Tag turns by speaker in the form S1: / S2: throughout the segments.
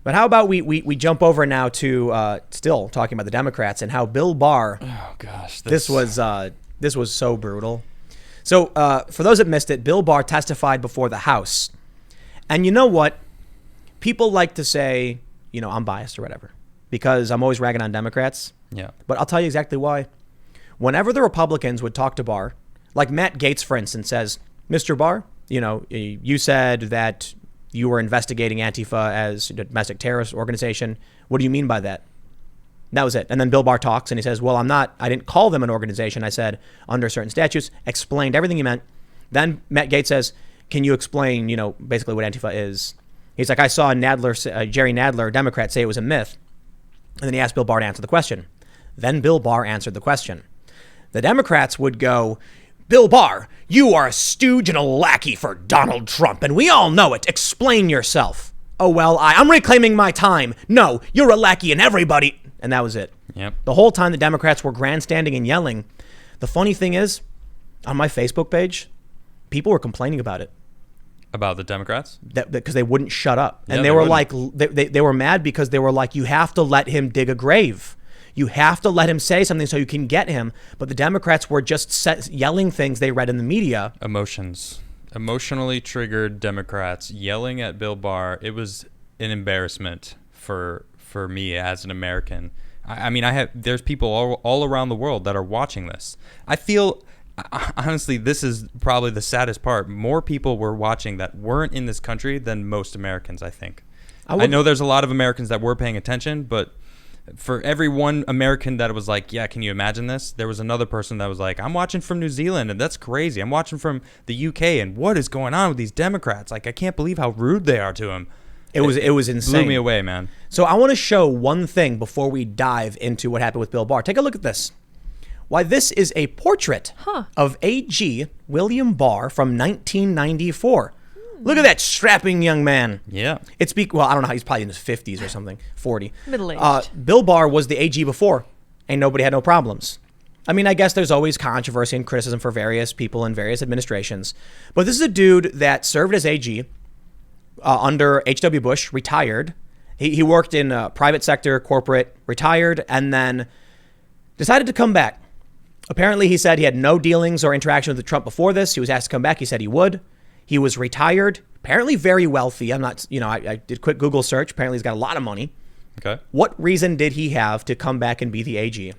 S1: But how about we jump over now to still talking about the Democrats and how Bill Barr.
S2: Oh gosh,
S1: this was so brutal. So for those that missed it, Bill Barr testified before the House, and you know what? People like to say, you know, I'm biased or whatever because I'm always ragging on Democrats.
S2: Yeah.
S1: But I'll tell you exactly why. Whenever the Republicans would talk to Barr, like Matt Gaetz, for instance, says, Mr. Barr, you know, you said that you were investigating Antifa as a domestic terrorist organization. What do you mean by that? That was it. And then Bill Barr talks and he says, well, I didn't call them an organization. I said under certain statutes, explained everything he meant. Then Matt Gaetz says, can you explain, you know, basically what Antifa is? He's like, I saw Jerry Nadler, a Democrat, say it was a myth. And then he asked Bill Barr to answer the question. Then Bill Barr answered the question. The Democrats would go, Bill Barr, you are a stooge and a lackey for Donald Trump, and we all know it. Explain yourself. Oh, well, I'm reclaiming my time. No, you're a lackey and everybody. And that was it.
S2: Yep.
S1: The whole time the Democrats were grandstanding and yelling. The funny thing is, on my Facebook page, people were complaining about it.
S2: About the Democrats?
S1: Because they wouldn't shut up. And
S2: Yeah,
S1: they were
S2: wouldn't.
S1: like, they were mad because they were like, you have to let him dig a grave. You have to let him say something so you can get him. But the Democrats were just yelling things they read in the media.
S2: Emotions. Emotionally triggered Democrats yelling at Bill Barr. It was an embarrassment for me as an American. I mean, there's people all around the world that are watching this. I feel, honestly, this is probably the saddest part. More people were watching that weren't in this country than most Americans, I think. I know there's a lot of Americans that were paying attention, but for every one American that was like, yeah, can you imagine this? There was another person that was like, I'm watching from New Zealand and that's crazy. I'm watching from the UK and what is going on with these Democrats? Like, I can't believe how rude they are to him.
S1: It was insane.
S2: Blew me away, man.
S1: So I want to show one thing before we dive into what happened with Bill Barr. Take a look at this. Why, this is a portrait of AG William Barr from 1994. Look at that strapping young man.
S2: Yeah.
S1: Well, I don't know how he's probably in his 50s or something, 40.
S3: Middle-aged.
S1: Bill Barr was the AG before, and nobody had no problems. I mean, I guess there's always controversy and criticism for various people in various administrations. But this is a dude that served as AG under H.W. Bush, retired. He worked in private sector, corporate, retired, and then decided to come back. Apparently, he said he had no dealings or interaction with Trump before this. He was asked to come back. He said he would. He was retired, apparently very wealthy. I'm not, I did a quick Google search. Apparently he's got a lot of money.
S2: Okay.
S1: What reason did he have to come back and be the AG?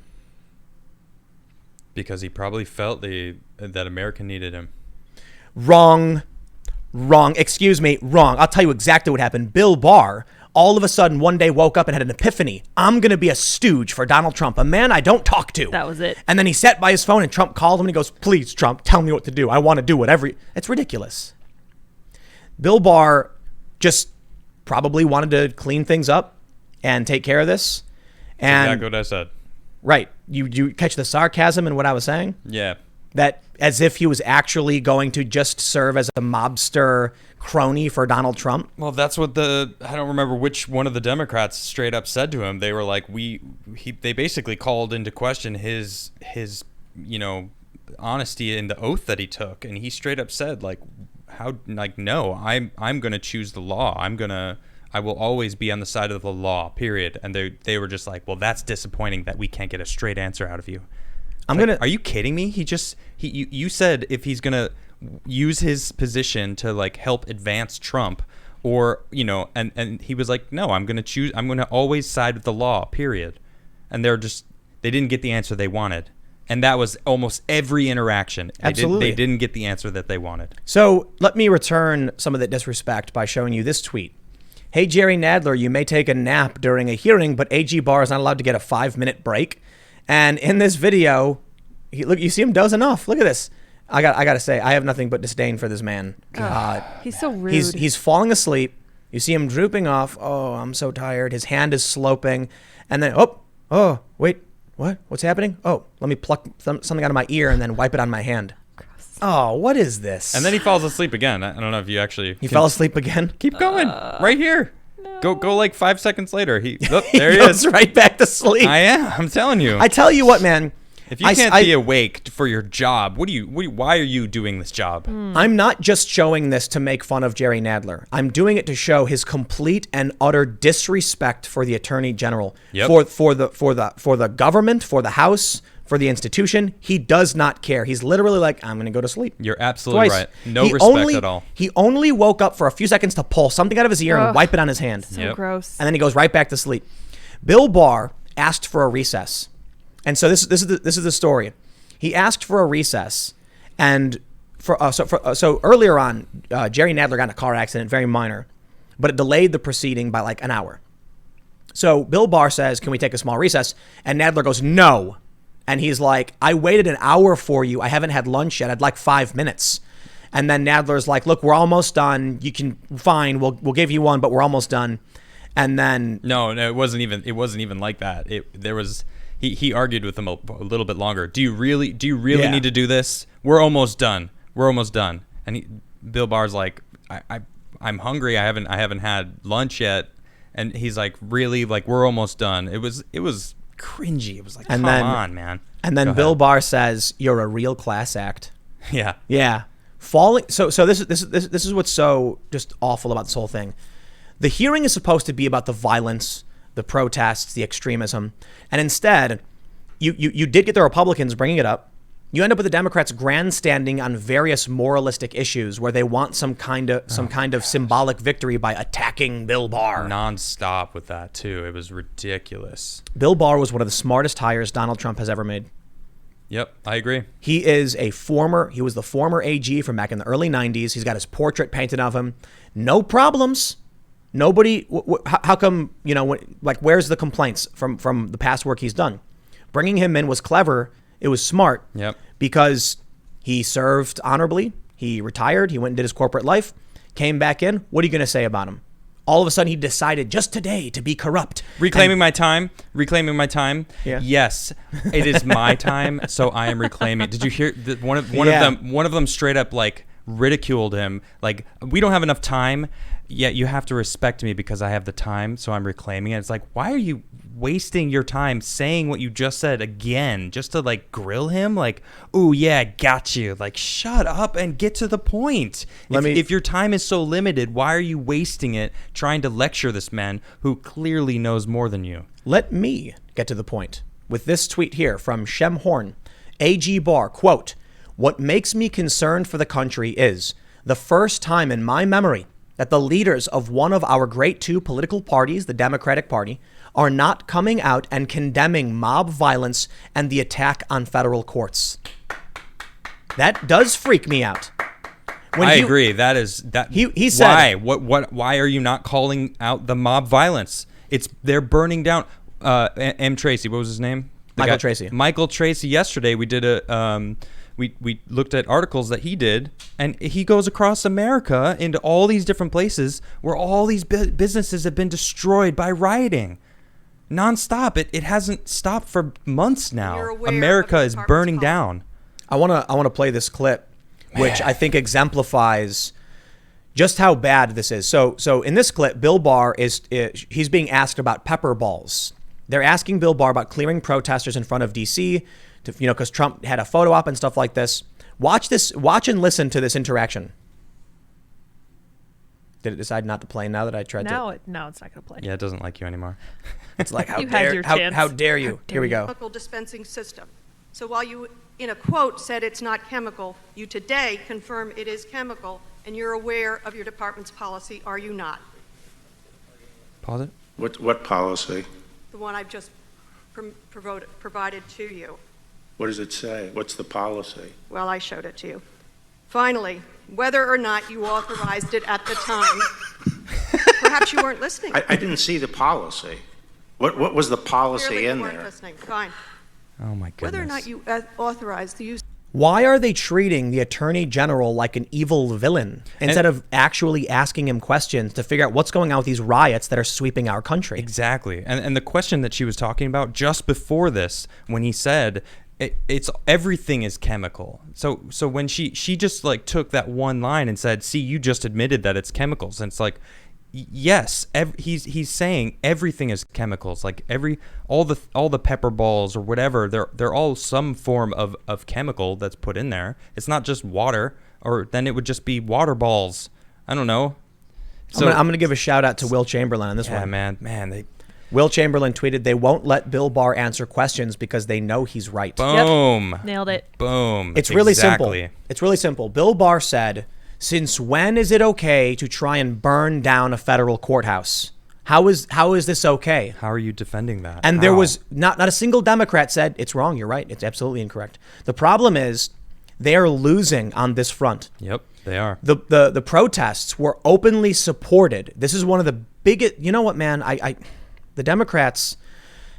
S2: Because he probably felt that America needed him.
S1: Wrong. Excuse me, wrong. I'll tell you exactly what happened. Bill Barr, all of a sudden, one day woke up and had an epiphany. I'm going to be a stooge for Donald Trump, a man I don't talk to.
S3: That was it.
S1: And then he sat by his phone and Trump called him and he goes, please, Trump, tell me what to do. I want to do whatever. It's ridiculous. Bill Barr just probably wanted to clean things up and take care of this. And
S2: exactly what I said.
S1: Right. You catch the sarcasm in what I was saying?
S2: Yeah.
S1: That as if he was actually going to just serve as a mobster crony for Donald Trump.
S2: Well, that's what I don't remember which one of the Democrats straight up said to him. They were like, they basically called into question his honesty in the oath that he took. And he straight up said, like, no, I'm going to choose the law. I will always be on the side of the law, period. And they were just like, well, that's disappointing that we can't get a straight answer out of you. Are you kidding me? You said if he's going to use his position to like help advance Trump or, and he was like, no, I'm going to always side with the law, period. And they didn't get the answer they wanted. And that was almost every interaction.
S1: Absolutely.
S2: They didn't get the answer that they wanted.
S1: So let me return some of that disrespect by showing you this tweet. Hey, Jerry Nadler, you may take a nap during a hearing, but AG Barr is not allowed to get a 5-minute break. And in this video, you see him dozing off. Look at this. I got to say, I have nothing but disdain for this man.
S3: He's so rude.
S1: He's falling asleep. You see him drooping off. Oh, I'm so tired. His hand is sloping. And then, oh, wait. What? What's happening? Oh, let me pluck something out of my ear and then wipe it on my hand.
S3: Gross.
S1: Oh, what is this?
S2: And then he falls asleep again. I don't know if you actually...
S1: He fell asleep again?
S2: Keep going. Right here.
S3: No.
S2: Go like 5 seconds later. There he
S1: goes
S2: is.
S1: right back to sleep.
S2: I'm telling you.
S1: I tell you what, man.
S2: If you can't be awake for your job, why are you doing this job?
S1: I'm not just showing this to make fun of Jerry Nadler. I'm doing it to show his complete and utter disrespect for the Attorney General, for the government, for the House, for the institution. He does not care. He's literally like, I'm going to go to sleep.
S2: You're absolutely right. No respect at all.
S1: He only woke up for a few seconds to pull something out of his ear and wipe it on his hand.
S3: So gross.
S1: And then he goes right back to sleep. Bill Barr asked for a recess. And so this is the story. He asked for a recess, and so earlier on, Jerry Nadler got in a car accident, very minor, but it delayed the proceeding by like an hour. So Bill Barr says, "Can we take a small recess?" And Nadler goes, "No." And he's like, "I waited an hour for you. I haven't had lunch yet. I'd like 5 minutes." And then Nadler's like, "Look, we're almost done. You can fine. We'll give you one, but we're almost done." And then
S2: no, it wasn't even like that. He argued with him a little bit longer. Do you really need to do this? We're almost done. And Bill Barr's like, I'm hungry. I haven't had lunch yet. And he's like, really? Like, we're almost done. It was cringy. It was like, come on, man.
S1: And then Bill Barr says, "You're a real class act."
S2: Yeah.
S1: Yeah. Falling. So this is what's so just awful about this whole thing. The hearing is supposed to be about the violence, the protests, the extremism, and instead, you did get the Republicans bringing it up. You end up with the Democrats grandstanding on various moralistic issues where they want some kind of symbolic victory by attacking Bill Barr.
S2: Nonstop with that too. It was ridiculous.
S1: Bill Barr was one of the smartest hires Donald Trump has ever made.
S2: Yep, I agree.
S1: He was the former AG from back in the early 90s. He's got his portrait painted of him. No problems. Nobody, how come, where's the complaints from the past work he's done? Bringing him in was clever. It was smart.
S2: Yep.
S1: Because he served honorably. He retired. He went and did his corporate life, came back in. What are you going to say about him? All of a sudden, he decided just today to be corrupt.
S2: Reclaiming my time.
S1: Yeah.
S2: Yes, it is my time, so I am reclaiming. Did you hear that one of them straight up like ridiculed him, like, we don't have enough time, yet you have to respect me because I have the time, so I'm reclaiming it. It's like, why are you wasting your time saying what you just said again just to like grill him? Like, "Oh yeah, got you." Like, shut up and get to the point. If your time is so limited, why are you wasting it trying to lecture this man who clearly knows more than you?
S1: Let me get to the point with this tweet here from Shem Horn. AG Barr, quote, "What makes me concerned for the country is the first time in my memory that the leaders of one of our great two political parties, the Democratic Party, are not coming out and condemning mob violence and the attack on federal courts." That does freak me out.
S2: I agree. That is that.
S1: He said,
S2: "Why? Why are you not calling out the mob violence? They're burning down." M. Tracy, what was his name? Michael Tracy. Yesterday, we did we looked at articles that he did, and he goes across America into all these different places where all these businesses have been destroyed by rioting. Nonstop. It hasn't stopped for months now. America is burning down.
S1: I want to play this clip, which I think exemplifies just how bad this is. So in this clip, Bill Barr he's being asked about pepper balls. They're asking Bill Barr about clearing protesters in front of D.C. because Trump had a photo op and stuff like this. Watch and listen to this interaction. Did it decide not to play now that I tried to?
S3: No, it's not going to play.
S2: Yeah, it doesn't like you anymore.
S1: It's like, how dare you? Here we go.
S4: Chemical dispensing system. So while you, in a quote, said it's not chemical, you today confirm it is chemical, and you're aware of your department's policy, are you not?
S2: Pause it.
S5: What policy?
S4: The one I've just provided to you.
S5: What does it say? What's the policy?
S4: Well, I showed it to you. Finally, whether or not you authorized it at the time, perhaps you weren't listening.
S5: I didn't see the policy. What was the policy
S4: Clearly
S5: in
S4: you weren't
S5: there?
S4: listening. Fine.
S2: Oh my goodness.
S4: Whether or not you authorized the use.
S1: Why are they treating the Attorney General like an evil villain instead of actually asking him questions to figure out what's going on with these riots that are sweeping our country?
S2: Exactly. And the question that she was talking about just before this, when he said it's everything is chemical. So when she just like took that one line and said, "See, you just admitted that it's chemicals." And it's like, Yes, he's saying everything is chemicals. Like all the pepper balls or whatever, they're all some form of chemical that's put in there. It's not just water, or then it would just be water balls. I don't know. So
S1: I'm gonna give a shout out to Will Chamberlain on this one.
S2: Yeah, man,
S1: Will Chamberlain tweeted, "They won't let Bill Barr answer questions because they know he's right."
S2: Boom.
S3: Yep. Nailed it.
S2: Boom.
S1: It's really simple. It's really simple. Bill Barr said, "Since when is it okay to try and burn down a federal courthouse? How is this okay?"
S2: How are you defending that?
S1: And there was not a single Democrat said, "It's wrong, you're right, it's absolutely incorrect." The problem is they are losing on this front.
S2: Yep, they are.
S1: The protests were openly supported. This is one of the biggest, you know what, man, the Democrats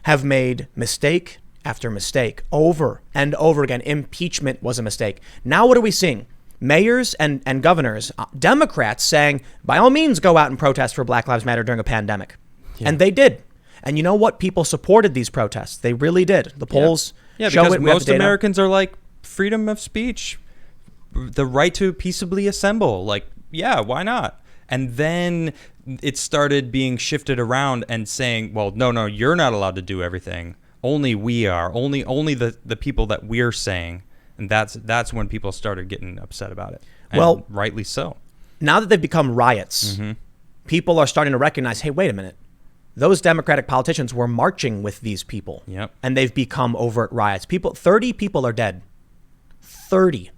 S1: have made mistake after mistake over and over again. Impeachment was a mistake. Now what are we seeing? Mayors and governors, Democrats saying, by all means, go out and protest for Black Lives Matter during a pandemic. Yeah. And they did. And you know what? People supported these protests. They really did. The polls show
S2: because
S1: it.
S2: Most Americans are like, freedom of speech, the right to peaceably assemble. Like, yeah, why not? And then it started being shifted around and saying, well, no, you're not allowed to do everything. Only we are. Only the people that we're saying. And that's when people started getting upset about it. And
S1: well,
S2: rightly so.
S1: Now that they've become riots, people are starting to recognize, hey, wait a minute. Those Democratic politicians were marching with these people.
S2: Yep.
S1: And they've become overt riots. 30 people are dead. 30.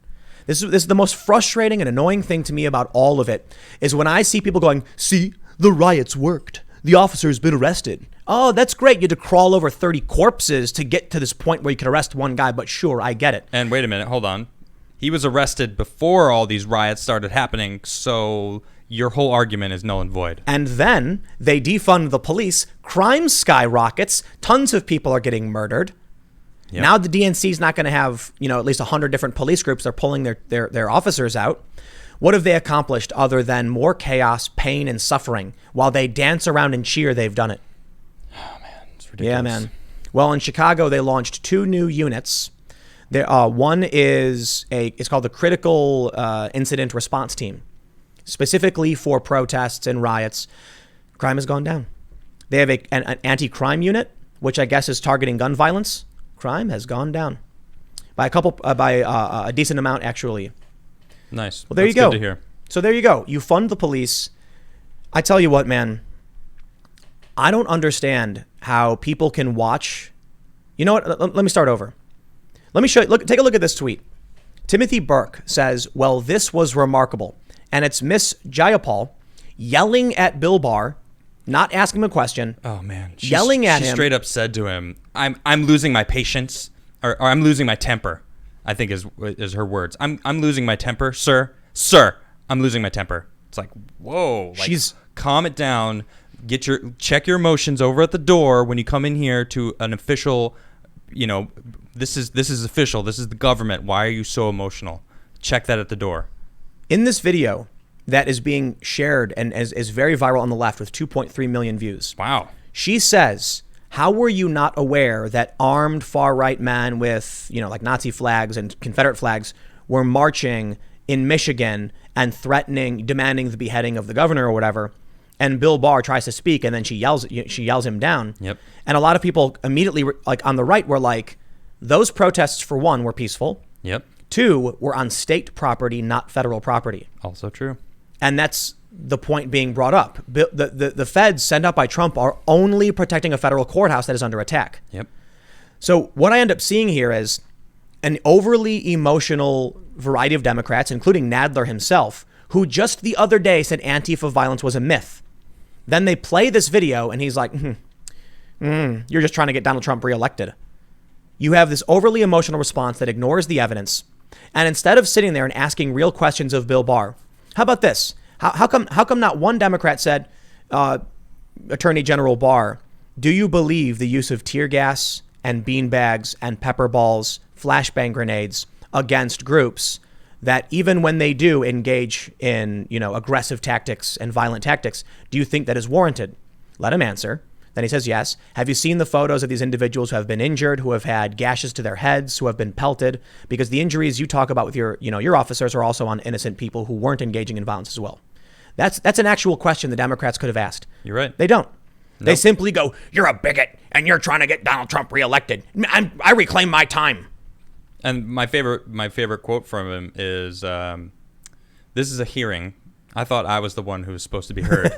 S1: This is the most frustrating and annoying thing to me about all of it is when I see people going, see, the riots worked. The officer's been arrested. Oh, that's great. You had to crawl over 30 corpses to get to this point where you could arrest one guy, but sure, I get it.
S2: And wait a minute, hold on. He was arrested before all these riots started happening, so your whole argument is null and void.
S1: And then they defund the police, crime skyrockets, tons of people are getting murdered. Yep. Now the DNC is not going to have, at least 100 different police groups. They're pulling their officers out. What have they accomplished other than more chaos, pain, and suffering? While they dance around and cheer, they've done it.
S2: Oh, man. It's ridiculous.
S1: Yeah, man. Well, in Chicago, they launched 2 new units. One is it's called the Critical Incident Response Team, specifically for protests and riots. Crime has gone down. They have an anti-crime unit, which I guess is targeting gun violence. Crime has gone down by a decent amount, actually.
S2: Nice.
S1: Well, there you
S2: go.
S1: go.
S2: Good to hear.
S1: So there you go. You fund the police. I tell you what, man. I don't understand how people can watch. You know what? Let me start over. Let me show you. Take a look at this tweet. Timothy Burke says, "Well, this was remarkable," and it's Miss Jayapal yelling at Bill Barr. Not asking him a question.
S2: Oh man,
S1: yelling at him.
S2: She straight up said to him, "I'm losing my patience, or I'm losing my temper." I think is her words. I'm losing my temper, sir. I'm losing my temper. It's like, whoa, like, calm it down. Check your emotions over at the door when you come in here to an official. This is official. This is the government. Why are you so emotional? Check that at the door.
S1: In this video that is being shared and is very viral on the left with 2.3 million views.
S2: Wow.
S1: She says, how were you not aware that armed far-right men with, like Nazi flags and Confederate flags were marching in Michigan and demanding the beheading of the governor or whatever? And Bill Barr tries to speak, and then she yells him down.
S2: Yep.
S1: And a lot of people immediately, like on the right, were like, those protests, for one, were peaceful.
S2: Yep.
S1: 2, were on state property, not federal property.
S2: Also true.
S1: And that's the point being brought up. The feds sent up by Trump are only protecting a federal courthouse that is under attack.
S2: Yep.
S1: So what I end up seeing here is an overly emotional variety of Democrats, including Nadler himself, who just the other day said Antifa violence was a myth. Then they play this video and he's like, you're just trying to get Donald Trump reelected. You have this overly emotional response that ignores the evidence. And instead of sitting there and asking real questions of Bill Barr, how about this? How come not one Democrat said, Attorney General Barr, do you believe the use of tear gas and beanbags and pepper balls, flashbang grenades against groups that even when they do engage in, aggressive tactics and violent tactics, do you think that is warranted? Let him answer. Then he says, yes. Have you seen the photos of these individuals who have been injured, who have had gashes to their heads, who have been pelted? Because the injuries you talk about with your officers are also on innocent people who weren't engaging in violence as well. That's an actual question the Democrats could have asked.
S2: You're right.
S1: They don't. They
S2: Nope.
S1: simply go, "You're a bigot, and you're trying to get Donald Trump reelected. I reclaim my time."
S2: And my favorite quote from him is, "This is a hearing. I thought I was the one who was supposed to be heard."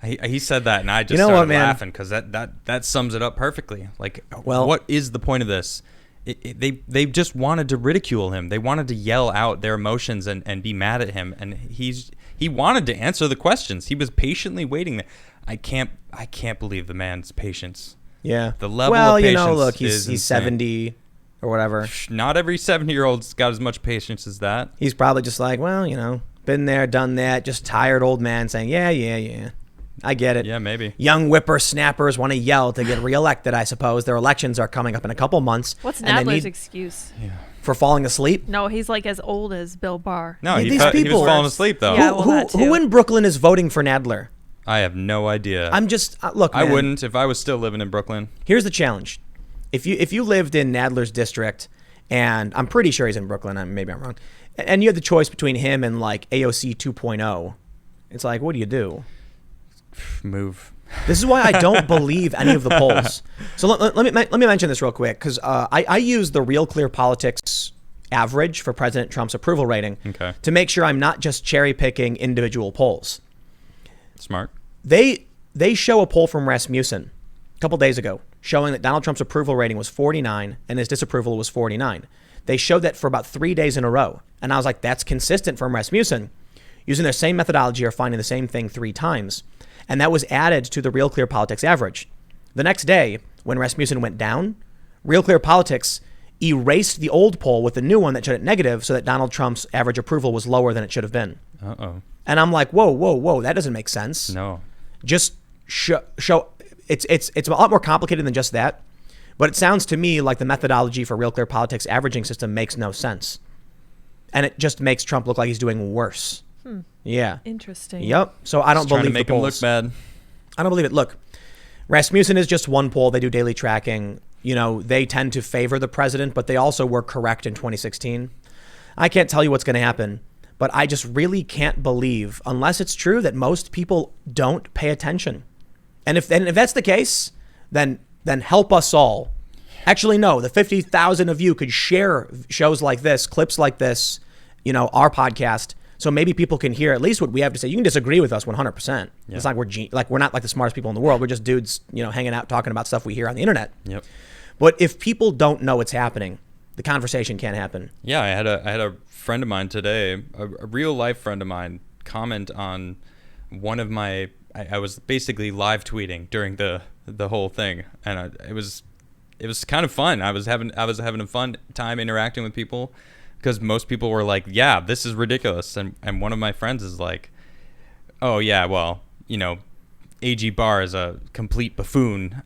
S2: He said that, and I just started laughing because that sums it up perfectly. Like,
S1: Well,
S2: what is the point of this? They just wanted to ridicule him. They wanted to yell out their emotions and be mad at him. And he wanted to answer the questions. He was patiently waiting there. I can't believe the man's patience.
S1: Yeah.
S2: The level of patience.
S1: Well, look,
S2: is
S1: he's
S2: insane.
S1: 70 or whatever.
S2: Not every 70-year-old's got as much patience as that.
S1: He's probably just like, well, been there, done that. Just tired old man saying, yeah. I get it.
S2: Yeah, maybe.
S1: Young whippersnappers want to yell to get reelected, I suppose. Their elections are coming up in a couple months.
S3: What's
S1: and they
S3: Nadler's
S1: need-
S3: excuse?
S1: For falling asleep?
S3: No, he's like as old as Bill Barr.
S2: No,
S1: Yeah,
S2: he
S1: these
S2: was
S1: people-
S2: falling asleep, though.
S3: Yeah. well, that
S1: Who
S3: too.
S1: in Brooklyn is voting for Nadler?
S2: I have no idea.
S1: I'm just, look,
S2: I
S1: man,
S2: wouldn't if I was still living in Brooklyn.
S1: Here's the challenge. If you lived in Nadler's district, and I'm pretty sure he's in Brooklyn, maybe I'm wrong, and you had the choice between him and like AOC 2.0, it's like, what do you do?
S2: Move.
S1: This is why I don't believe any of the polls. So let me mention this real quick, because I use the Real Clear Politics average for President Trump's approval rating to make sure I'm not just cherry picking individual polls.
S2: Smart.
S1: They show a poll from Rasmussen a couple days ago showing that Donald Trump's approval rating was 49 and his disapproval was 49. They showed that for about 3 days in a row. And I was like, that's consistent from Rasmussen. Using their same methodology or finding the same thing 3 times. And that was added to the Real Clear Politics average. The next day, when Rasmussen went down, Real Clear Politics erased the old poll with the new one that showed it negative so that Donald Trump's average approval was lower than it should have been.
S2: Uh-oh.
S1: And I'm like, whoa, that doesn't make sense.
S2: No.
S1: Just show it's a lot more complicated than just that. But it sounds to me like the methodology for Real Clear Politics averaging system makes no sense. And it just makes Trump look like he's doing worse. Yeah.
S3: Interesting.
S1: Yep. So I don't
S2: Trying
S1: believe
S2: to make
S1: the
S2: him
S1: polls.
S2: look bad.
S1: I don't believe it. Look, Rasmussen is just one poll. They do daily tracking. They tend to favor the president, but they also were correct in 2016. I can't tell you what's going to happen, but I just really can't believe, unless it's true, that most people don't pay attention. And if that's the case, then help us all. Actually, no, the 50,000 of you could share shows like this, clips like this, our podcast, so maybe people can hear at least what we have to say. You can disagree with us 100%.
S2: Yeah.
S1: It's like we're not like the smartest people in the world. We're just dudes, hanging out talking about stuff we hear on the internet.
S2: Yep.
S1: But if people don't know what's happening, the conversation can't happen.
S2: Yeah, I had a friend of mine today, a real life friend of mine, comment on one of my. I was basically live tweeting during the whole thing, and it was kind of fun. I was having a fun time interacting with people. Because most people were like, yeah, this is ridiculous. And one of my friends is like, oh, yeah, well, A.G. Barr is a complete buffoon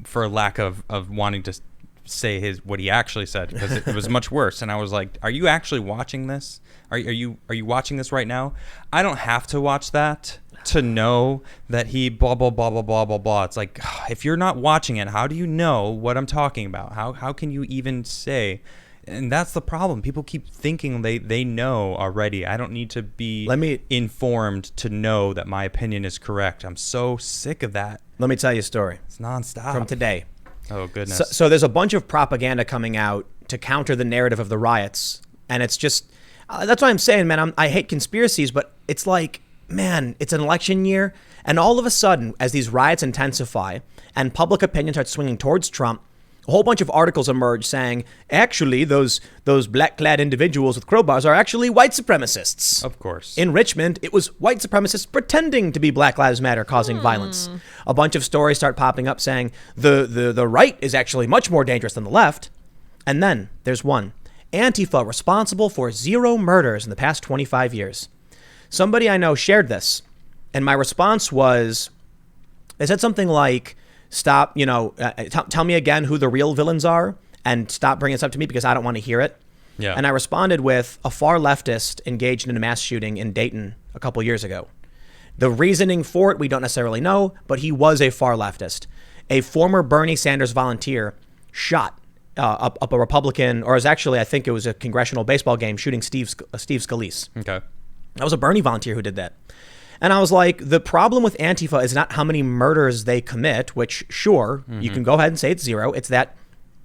S2: for lack of wanting to say what he actually said, because it was much worse. And I was like, are you actually watching this? Are you watching this right now? I don't have to watch that to know that he blah, blah, blah, blah, blah, blah, blah. It's like, if you're not watching it, how do you know what I'm talking about? How can you even say... And that's the problem. People keep thinking they know already. I don't need to be informed to know that my opinion is correct. I'm so sick of that.
S1: Let me tell you a story.
S2: It's nonstop.
S1: From today.
S2: Oh, goodness.
S1: So there's a bunch of propaganda coming out to counter the narrative of the riots. And it's just, that's why I'm saying, man, I hate conspiracies, but it's like, man, it's an election year. And all of a sudden, as these riots intensify and public opinion starts swinging towards Trump, a whole bunch of articles emerge saying, actually, those black-clad individuals with crowbars are actually white supremacists.
S2: Of course.
S1: In Richmond, it was white supremacists pretending to be Black Lives Matter causing violence. A bunch of stories start popping up saying the right is actually much more dangerous than the left. And then there's one. Antifa responsible for 0 murders in the past 25 years. Somebody I know shared this. And my response was, they said something like, stop, tell me again who the real villains are and stop bringing this up to me because I don't want to hear it.
S2: Yeah.
S1: And I responded with a far leftist engaged in a mass shooting in Dayton a couple years ago. The reasoning for it, we don't necessarily know, but he was a far leftist. A former Bernie Sanders volunteer shot up a Republican, or it was actually, I think it was a congressional baseball game, shooting Steve Scalise.
S2: Okay.
S1: That was a Bernie volunteer who did that. And I was like, the problem with Antifa is not how many murders they commit, which sure, you can go ahead and say it's 0. It's that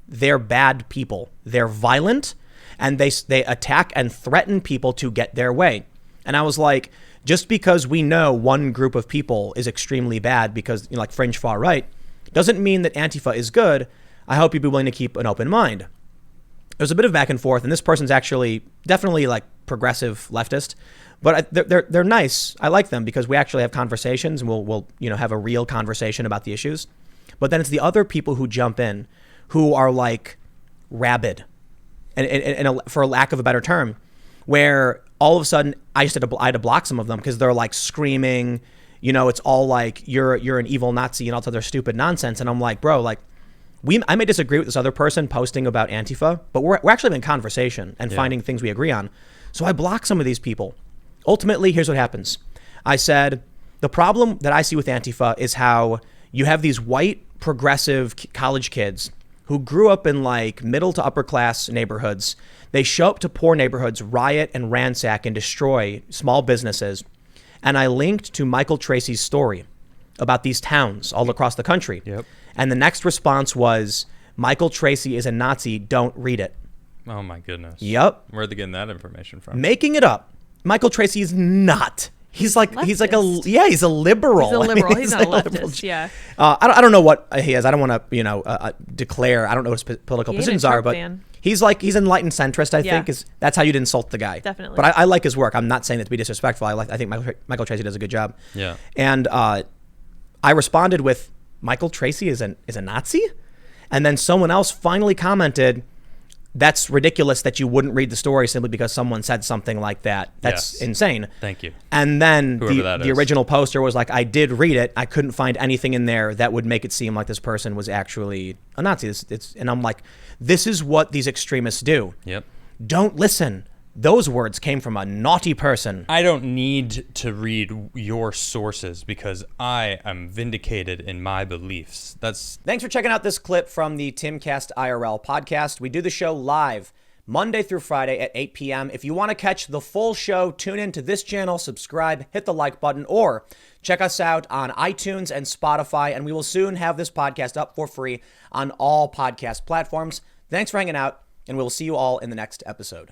S1: they're bad people. They're violent, and they attack and threaten people to get their way. And I was like, just because we know one group of people is extremely bad because, you know, like fringe far right, doesn't mean that Antifa is good. I hope you'd be willing to keep an open mind. There's a bit of back and forth, and this person's actually definitely like progressive leftist, but they're nice. I like them because we actually have conversations, and we'll you know, have a real conversation about the issues. But then it's the other people who jump in, who are like rabid, and for lack of a better term, where all of a sudden I had to block some of them because they're like screaming, you know, it's all like you're an evil Nazi and all this other stupid nonsense, and I'm like, bro, like. I may disagree with this other person posting about Antifa, but we're actually in conversation and finding things we agree on. So I block some of these people. Ultimately, here's what happens. I said, the problem that I see with Antifa is how you have these white progressive college kids who grew up in like middle to upper class neighborhoods. They show up to poor neighborhoods, riot and ransack and destroy small businesses. And I linked to Michael Tracy's story about these towns all across the country.
S2: Yep.
S1: And the next response was, Michael Tracy is a Nazi, don't read it.
S2: Oh my goodness.
S1: Yep.
S2: Where are they getting that information from?
S1: Making it up. Michael Tracy is not. He's like a he's a liberal.
S3: He's a liberal. He's not a
S1: like
S3: leftist. Yeah.
S1: I don't know what he is. I don't want to, you know, declare. I don't know what his political
S3: He ain't a
S1: positions are,
S3: Trump
S1: but
S3: fan.
S1: he's enlightened centrist. I
S3: Yeah.
S1: think that's how you'd insult the guy.
S3: Definitely.
S1: But I like his work. I'm not saying that to be disrespectful. I think Michael Tracy does a good job.
S2: Yeah.
S1: And I responded with, Michael Tracy is a Nazi? And then someone else finally commented, that's ridiculous that you wouldn't read the story simply because someone said something like that. That's insane.
S2: Thank you.
S1: And then
S2: Whoever
S1: the original poster was like, I did read it. I couldn't find anything in there that would make it seem like this person was actually a Nazi. And I'm like, this is what these extremists do.
S2: Yep.
S1: Don't listen. Those words came from a naughty person.
S2: I don't need to read your sources because I am vindicated in my beliefs.
S1: Thanks for checking out this clip from the Timcast IRL podcast. We do the show live Monday through Friday at 8 p.m. If you want to catch the full show, tune in to this channel, subscribe, hit the like button, or check us out on iTunes and Spotify, and we will soon have this podcast up for free on all podcast platforms. Thanks for hanging out, and we'll see you all in the next episode.